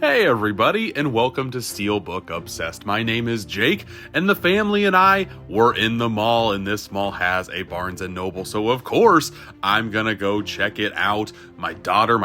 Hey everybody, and welcome to Steelbook Obsessed. My name is Jake, and the family and I were in the mall, and this mall has a Barnes & Noble, so of course, I'm gonna go check it out. My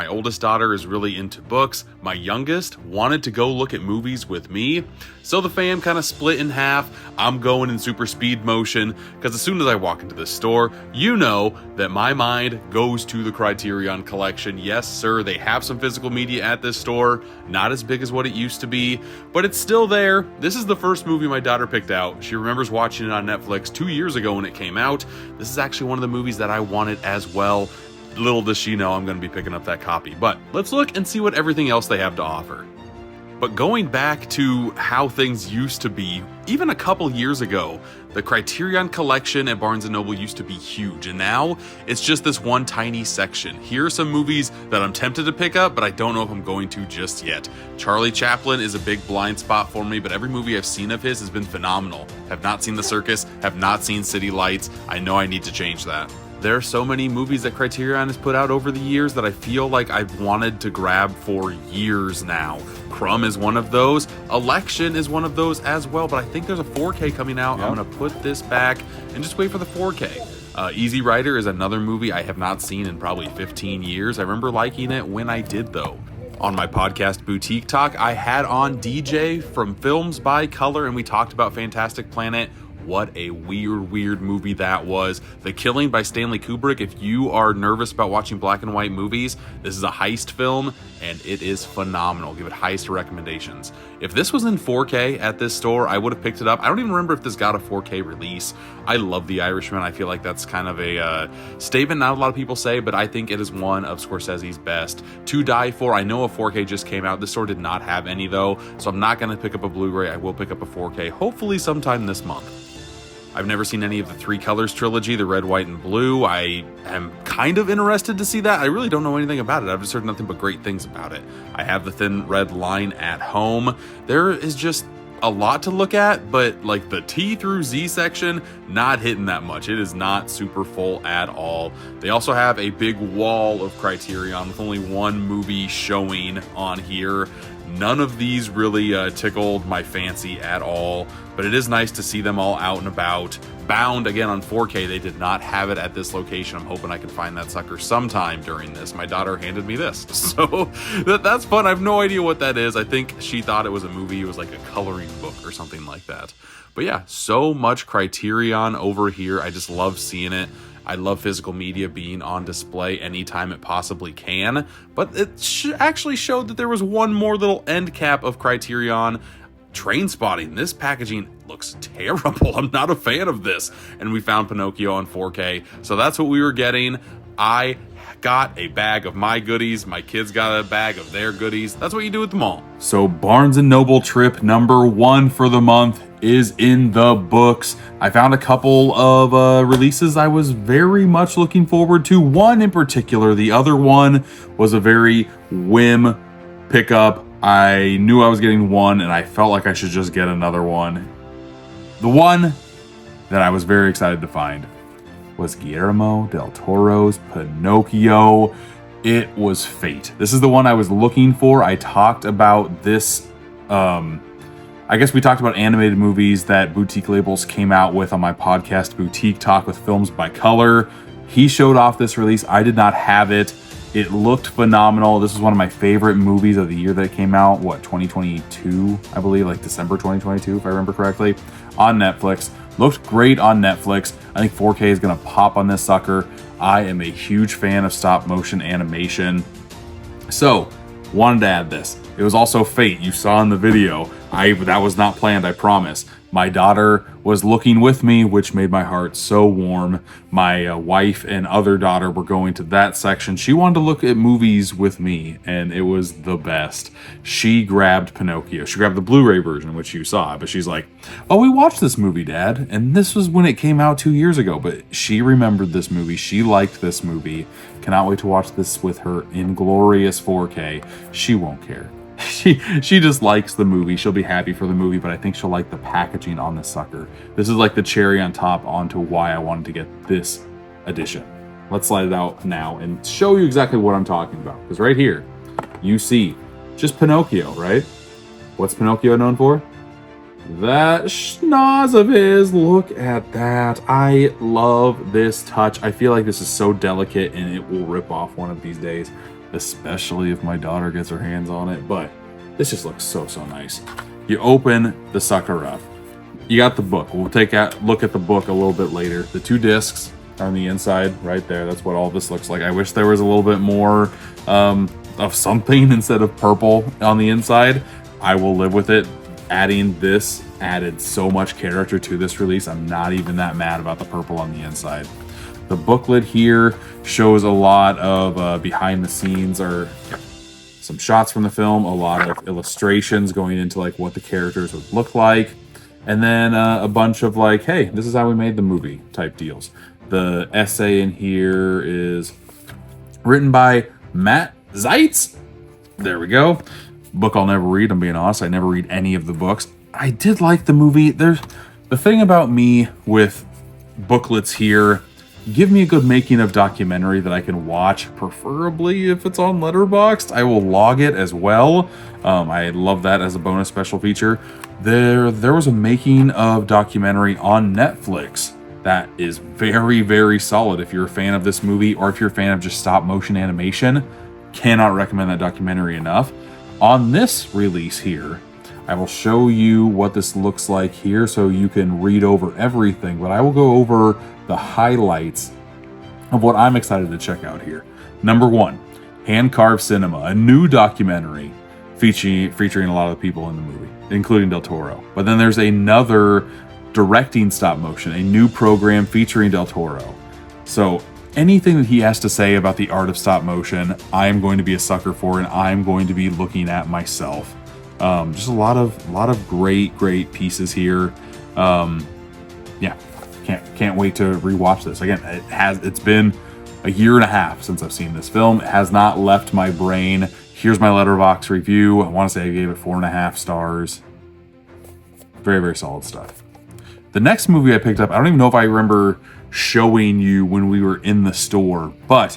oldest daughter, is really into books. My youngest wanted to go look at movies with me, so the fam kind of split in half. I'm going in super speed motion, because as soon as I walk into this store, you know that my mind goes to the Criterion collection. Yes, sir, they have some physical media at this store, not as big as what it used to be, but it's still there. This is the first movie my daughter picked out. She remembers watching it on Netflix 2 years ago when it came out. This is actually one of the movies that I wanted as well. Little does she know I'm going to be picking up that copy, but let's look and see what everything else they have to offer. But going back to how things used to be, even a couple years ago, the Criterion collection at Barnes & Noble used to be huge, and now it's just this one tiny section. Here are some movies that I'm tempted to pick up, but I don't know if I'm going to just yet. Charlie Chaplin is a big blind spot for me, but every movie I've seen of his has been phenomenal. Have not seen The Circus, have not seen City Lights. I know I need to change that. There are so many movies that Criterion has put out over the years that I feel like I've wanted to grab for years now. Crumb is one of those. Election is one of those as well, but I think there's a 4K coming out. Yep. I'm going to put this back and just wait for the 4K. Easy Rider is another movie I have not seen in probably 15 years. I remember liking it when I did, though. On my podcast Boutique Talk, I had on DJ from Films by Color, and we talked about Fantastic Planet. What a weird movie that was. The Killing by Stanley Kubrick. If you are nervous about watching black and white movies, this is a heist film, and it is phenomenal. Give it highest recommendations. If this was in 4K at this store, I would have picked it up. I don't even remember if this got a 4K release. I love The Irishman. I feel like that's kind of a statement not a lot of people say, but I think it is one of Scorsese's best. To Die For, I know a 4K just came out. This store did not have any, though, so I'm not going to pick up a Blu-ray. I will pick up a 4K, hopefully sometime this month. I've never seen any of the Three Colors trilogy, the red, white, and blue. I am kind of interested to see that. I really don't know anything about it. I've just heard nothing but great things about it. I have the Thin Red Line at home. There is just a lot to look at, but like the T through Z section, not hitting that much. It is not super full at all. They also have a big wall of Criterion with only one movie showing on here. None of these really tickled my fancy at all, but it is nice to see them all out and about. Bound, again, on 4K. They did not have it at this location. I'm hoping I can find that sucker sometime during this. My daughter handed me this, so that's fun. I have no idea what that is. I think she thought it was a movie. It was like a coloring book or something like that. But yeah, so much Criterion over here. I just love seeing it. I love physical media being on display anytime it possibly can, but it actually showed that there was one more little end cap of Criterion. Trainspotting. This packaging looks terrible. I'm not a fan of this. And we found Pinocchio on 4K, so that's what we were getting. I got a bag of my goodies. My kids got a bag of their goodies. That's what you do at the mall. So Barnes & Noble trip number 1 for the month is in the books. I found a couple of releases I was very much looking forward to. One in particular. The other one was a very whim pickup. I knew I was getting one, and I felt like I should just get another one. The one that I was very excited to find was Guillermo del Toro's Pinocchio. It was fate. This is the one I was looking for. I talked about this, I guess we talked about animated movies that Boutique Labels came out with on my podcast, Boutique Talk with Films by Color. He showed off this release. I did not have it. It looked phenomenal. This was one of my favorite movies of the year that it came out. 2022, I believe, like December 2022, if I remember correctly, on Netflix. Looked great on Netflix. I think 4K is gonna pop on this sucker. I am a huge fan of stop motion animation. So, wanted to add this. It was also fate. You saw in the video. That was not planned, I promise. My daughter was looking with me, which made my heart so warm. My wife and other daughter were going to that section. She wanted to look at movies with me, and it was the best. She grabbed Pinocchio. She grabbed the Blu-ray version, which you saw, but she's like, oh, we watched this movie, Dad. And this was when it came out 2 years ago, but she remembered this movie. She liked this movie. Cannot wait to watch this with her in glorious 4K. She won't care. She just likes the movie. She'll be happy for the movie, but I think she'll like the packaging on this sucker. This is like the cherry on top onto why I wanted to get this edition. Let's slide it out now and show you exactly what I'm talking about. Because right here, you see just Pinocchio, right? What's Pinocchio known for? That schnoz of his. Look at that. I love this touch. I feel like this is so delicate and it will rip off one of these days, especially if my daughter gets her hands on it. But this just looks so nice. You open the sucker up. You got the book. We'll take a look at the book a little bit later. The 2 discs on the inside right there. That's what all this looks like. I wish there was a little bit more of something instead of purple on the inside. I will live with it. Adding this added so much character to this release. I'm not even that mad about the purple on the inside. The booklet here shows a lot of behind the scenes or some shots from the film, a lot of illustrations going into like what the characters would look like, and then a bunch of like, hey, this is how we made the movie type deals. The essay in here is written by Matt Zeitz. There we go. Book I'll never read, I'm being honest. I never read any of the books. I did like the movie. There's the thing about me with booklets here, give me a good making of documentary that I can watch, preferably if it's on Letterboxd. I will log it as well. I love that as a bonus special feature. There was a making of documentary on Netflix that is very solid. If you're a fan of this movie or if you're a fan of just stop motion animation, cannot recommend that documentary enough. On this release here, I will show you what this looks like here so you can read over everything, but I will go over the highlights of what I'm excited to check out here. Number 1, Hand Carved Cinema, a new documentary featuring a lot of the people in the movie, including Del Toro. But then there's another directing stop motion, a new program featuring Del Toro. So anything that he has to say about the art of stop motion, I'm going to be a sucker for, and I'm going to be looking at myself. Just a lot of great pieces here. Yeah, can't wait to rewatch this. Again, it's been a year and a half since I've seen this film. It has not left my brain. Here's my Letterboxd review. I want to say I gave it 4.5 stars. Very solid stuff. The next movie I picked up, I don't even know if I remember showing you when we were in the store, but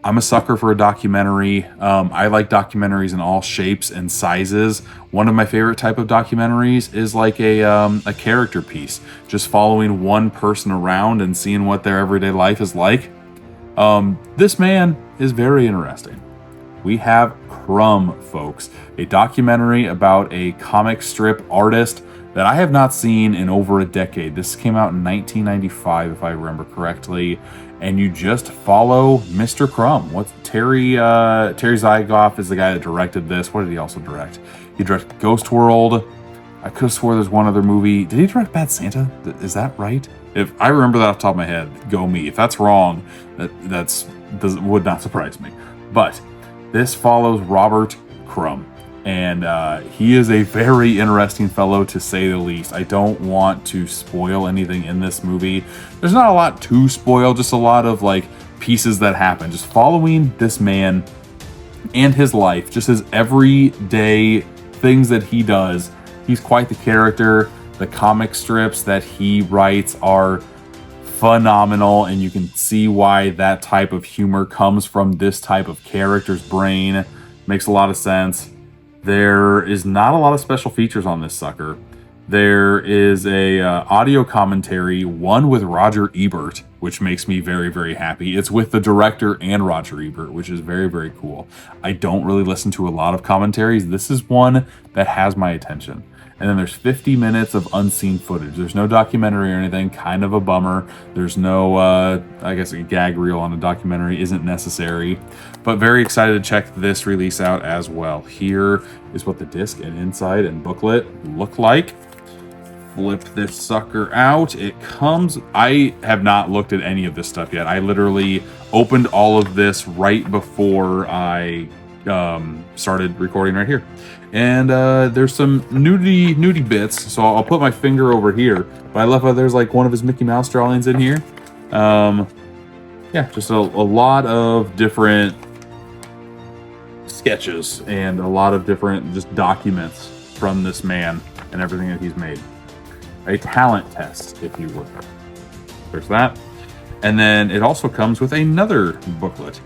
I'm a sucker for a documentary. I like documentaries in all shapes and sizes. One of my favorite type of documentaries is like a character piece, just following one person around and seeing what their everyday life is like. This man is very interesting. We have Crumb, folks, a documentary about a comic strip artist that I have not seen in over a decade. This came out in 1995, if I remember correctly, and you just follow Mr. Crumb. What's Terry Zygoff is the guy that directed this. What did he also direct? He directed Ghost World. I could have swore there's one other movie. Did he direct Bad Santa? Is that right? If I remember that off the top of my head, go me. If that's wrong, that would not surprise me. But this follows Robert Crumb. And he is a very interesting fellow, to say the least. I don't want to spoil anything in this movie. There's not a lot to spoil, just a lot of like pieces that happen. Just following this man and his life, just his everyday things that he does. He's quite the character. The comic strips that he writes are phenomenal, and you can see why that type of humor comes from this type of character's brain. Makes a lot of sense. There is not a lot of special features on this sucker. There is a audio commentary, one with Roger Ebert, which makes me very happy. It's with the director and Roger Ebert, which is very cool. I don't really listen to a lot of commentaries. This is one that has my attention. And then there's 50 minutes of unseen footage. There's no documentary or anything, kind of a bummer. There's no, I guess a gag reel on a documentary isn't necessary. But very excited to check this release out as well. Here is what the disc and inside and booklet look like. Flip this sucker out. It comes, I have not looked at any of this stuff yet. I literally opened all of this right before I started recording right here. And there's some nudie bits, so I'll put my finger over here. But I love how there's like one of his Mickey Mouse drawings in here. Yeah, just a lot of different sketches and a lot of different just documents from this man and everything that he's made. A talent test, if you would. There's that. And then it also comes with another booklet.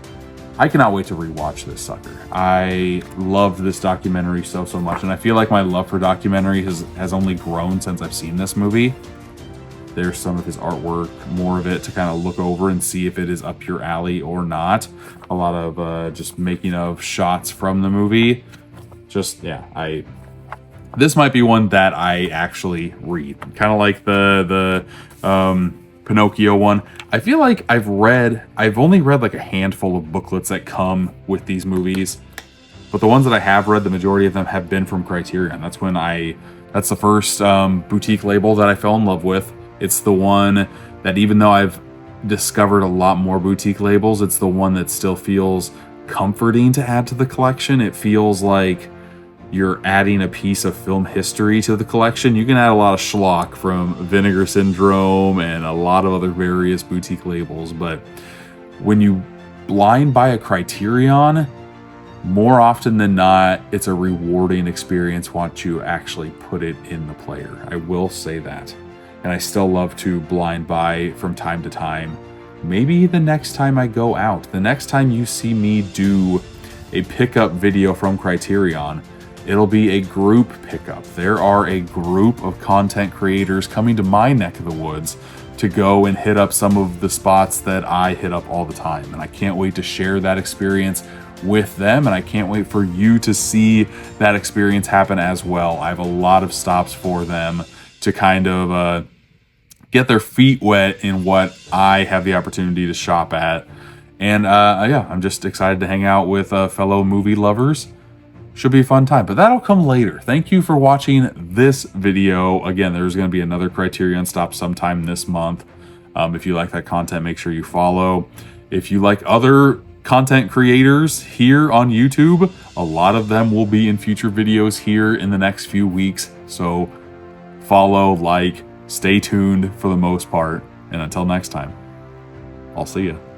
I cannot wait to rewatch this sucker. I loved this documentary so much, and I feel like my love for documentary has only grown since I've seen this movie. There's some of his artwork, more of it to kind of look over and see if it is up your alley or not. A lot of just making of shots from the movie. Just, yeah, this might be one that I actually read. Kind of like the Pinocchio one. I feel like I've only read like a handful of booklets that come with these movies, but the ones that I have read, the majority of them have been from Criterion. That's the first boutique label that I fell in love with. It's the one that, even though I've discovered a lot more boutique labels, it's the one that still feels comforting to add to the collection. It feels like you're adding a piece of film history to the collection. You can add a lot of schlock from Vinegar Syndrome and a lot of other various boutique labels, but when you blind buy a Criterion, more often than not, it's a rewarding experience once you actually put it in the player. I will say that. And I still love to blind buy from time to time. Maybe the next time I go out, the next time you see me do a pickup video from Criterion, it'll be a group pickup. There are a group of content creators coming to my neck of the woods to go and hit up some of the spots that I hit up all the time. And I can't wait to share that experience with them, and I can't wait for you to see that experience happen as well. I have a lot of stops for them to kind of get their feet wet in what I have the opportunity to shop at. And yeah, I'm just excited to hang out with fellow movie lovers. Should be a fun time, but that'll come later. Thank you for watching this video. Again, there's going to be another Criterion stop sometime this month. If you like that content, make sure you follow. If you like other content creators here on YouTube, a lot of them will be in future videos here in the next few weeks. So follow, like, stay tuned for the most part. And until next time, I'll see you.